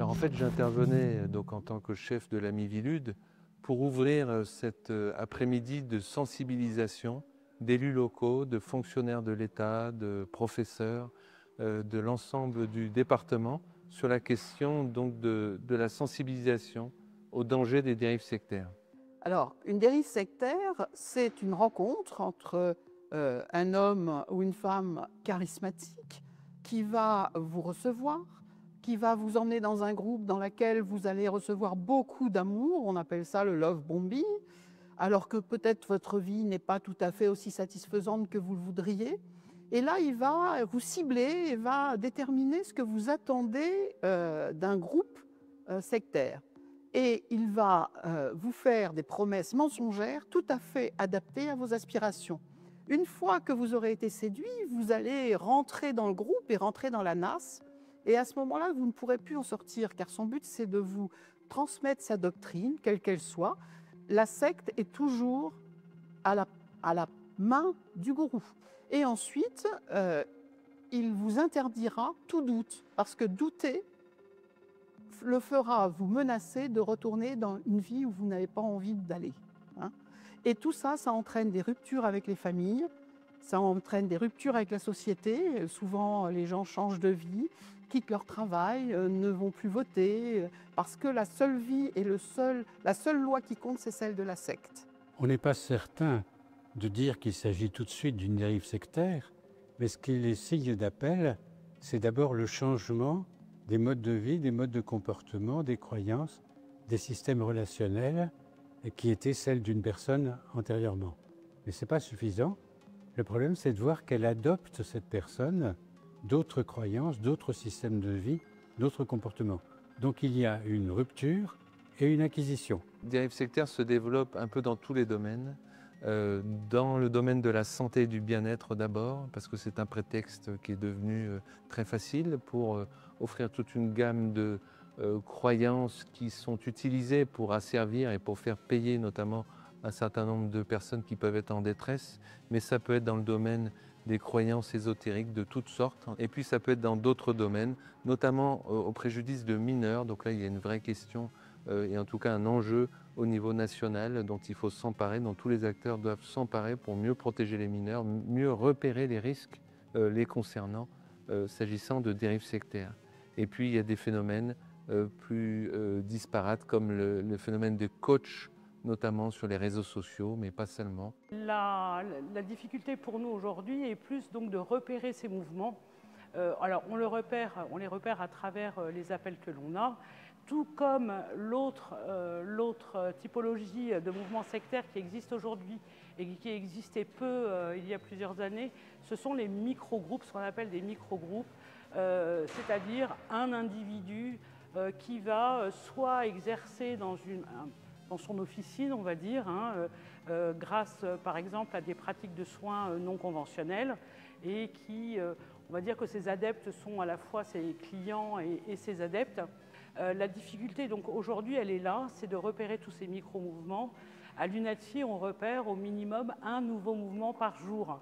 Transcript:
Alors en fait, j'intervenais donc en tant que chef de la Miviludes pour ouvrir cet après-midi de sensibilisation d'élus locaux, de fonctionnaires de l'État, de professeurs, de l'ensemble du département sur la question donc de la sensibilisation au danger des dérives sectaires. Alors, une dérive sectaire, c'est une rencontre entre un homme ou une femme charismatique qui va vous recevoir, qui va vous emmener dans un groupe dans lequel vous allez recevoir beaucoup d'amour, on appelle ça le love bombing, alors que peut-être votre vie n'est pas tout à fait aussi satisfaisante que vous le voudriez. Et là, il va vous cibler et va déterminer ce que vous attendez d'un groupe sectaire. Et il va vous faire des promesses mensongères tout à fait adaptées à vos aspirations. Une fois que vous aurez été séduit, vous allez rentrer dans le groupe et rentrer dans la nasse. Et à ce moment-là, vous ne pourrez plus en sortir, car son but, c'est de vous transmettre sa doctrine, quelle qu'elle soit. La secte est toujours à la main du gourou. Et ensuite, il vous interdira tout doute, parce que douter le fera vous menacer de retourner dans une vie où vous n'avez pas envie d'aller. Hein. Et tout ça, ça entraîne des ruptures avec les familles, ça entraîne des ruptures avec la société. Souvent, les gens changent de vie, quittent leur travail, ne vont plus voter, parce que la seule vie et la seule loi qui compte, c'est celle de la secte. On n'est pas certain de dire qu'il s'agit tout de suite d'une dérive sectaire, mais ce qui est signe d'appel, c'est d'abord le changement des modes de vie, des modes de comportement, des croyances, des systèmes relationnels qui étaient celles d'une personne antérieurement. Mais ce n'est pas suffisant. Le problème, c'est de voir qu'elle adopte, cette personne, d'autres croyances, d'autres systèmes de vie, d'autres comportements. Donc il y a une rupture et une acquisition. Les dérives sectaires se développent un peu dans tous les domaines. Dans le domaine de la santé et du bien-être d'abord, parce que c'est un prétexte qui est devenu très facile pour offrir toute une gamme de croyances qui sont utilisées pour asservir et pour faire payer notamment un certain nombre de personnes qui peuvent être en détresse, mais ça peut être dans le domaine des croyances ésotériques de toutes sortes, et puis ça peut être dans d'autres domaines, notamment au préjudice de mineurs. Donc là, il y a une vraie question et en tout cas un enjeu au niveau national dont il faut s'emparer, dont tous les acteurs doivent s'emparer pour mieux protéger les mineurs, mieux repérer les risques les concernant s'agissant de dérives sectaires. Et puis il y a des phénomènes plus disparates comme le phénomène de coach, notamment sur les réseaux sociaux, mais pas seulement. La difficulté pour nous aujourd'hui est plus donc de repérer ces mouvements. Alors on les repère à travers les appels que l'on a, tout comme l'autre typologie de mouvements sectaires qui existe aujourd'hui et qui existait peu il y a plusieurs années, ce sont les micro-groupes, ce qu'on appelle des micro-groupes, c'est-à-dire un individu qui va soit exercer dans son officine, on va dire, grâce par exemple à des pratiques de soins non conventionnelles, et qui, on va dire que ses adeptes sont à la fois ses clients et ses adeptes. La difficulté donc aujourd'hui, elle est là, c'est de repérer tous ces micro-mouvements. À l'UNATFI, on repère au minimum un nouveau mouvement par jour.